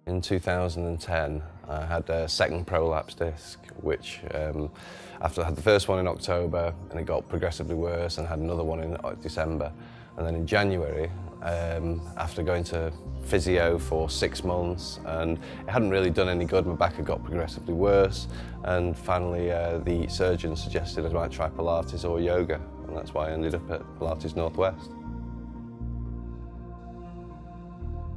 In 2010, I had a second prolapsed disc, which after I had the first one in October, and it got progressively worse, and had another one in December. And then in January, after going to physio for 6 months, and it hadn't really done any good, my back had got progressively worse, and finally the surgeon suggested I might try Pilates or yoga, and that's why I ended up at Pilates Northwest.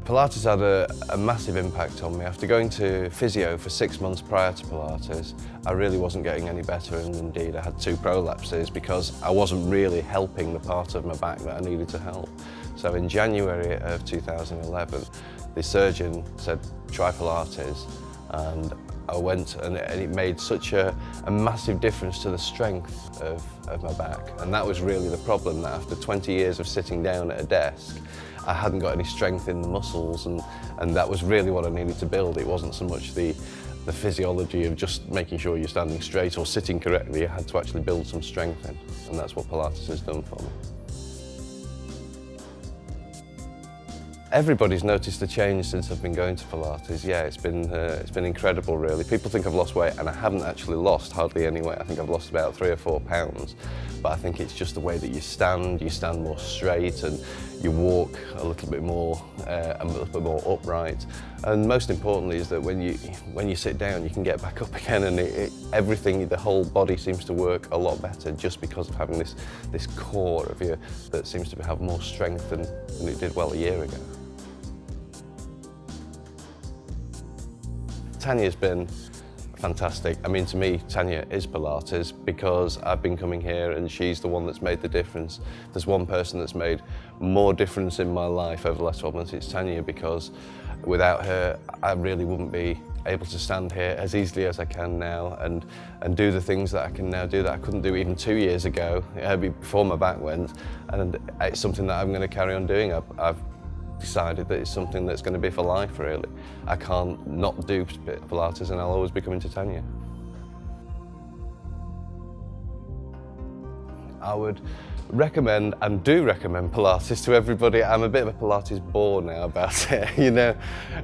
Pilates had a massive impact on me. After going to physio for 6 months prior to Pilates, I really wasn't getting any better, and indeed I had 2 prolapses because I wasn't really helping the part of my back that I needed to help. So in January of 2011, the surgeon said, try Pilates, and I went, and it made such a massive difference to the strength of my back. And that was really the problem, that after 20 years of sitting down at a desk, I hadn't got any strength in the muscles, and that was really what I needed to build. It wasn't so much the physiology of just making sure you're standing straight or sitting correctly. I had to actually build some strength in, and that's what Pilates has done for me. Everybody's noticed a change since I've been going to Pilates. Yeah, it's been incredible, really. People think I've lost weight, and I haven't actually lost hardly any weight. I think I've lost about 3 or 4 pounds, but I think it's just the way that you stand more straight, and you walk a little bit more upright. And most importantly is that when you sit down, you can get back up again, and everything, the whole body seems to work a lot better just because of having this core of you that seems to have more strength than it did, well, a year ago. Tanya's been fantastic. I mean, to me, Tanya is Pilates because I've been coming here and she's the one that's made the difference. There's one person that's made more difference in my life over the last 12 months, it's Tanya, because without her, I really wouldn't be able to stand here as easily as I can now and do the things that I can now do that I couldn't do even 2 years ago, before my back went. And it's something that I'm going to carry on doing. I've decided that it's something that's going to be for life, really. I can't not do Pilates, and I'll always be coming to Tanya. I would recommend, and do recommend, Pilates to everybody. I'm a bit of a Pilates bore now about it. You know,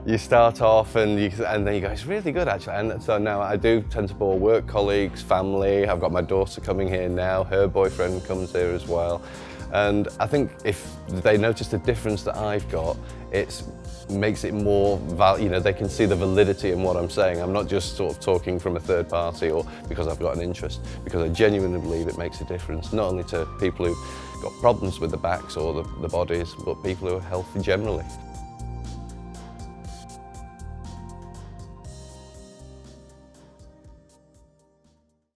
you start off and then you go, it's really good actually. And so now I do tend to bore work colleagues, family. I've got my daughter coming here now, her boyfriend comes here as well. And I think if they notice the difference that I've got, it makes it more, you know, they can see the validity in what I'm saying. I'm not just sort of talking from a third party or because I've got an interest, because I genuinely believe it makes a difference, not only to people who've got problems with the backs or the bodies, but people who are healthy generally.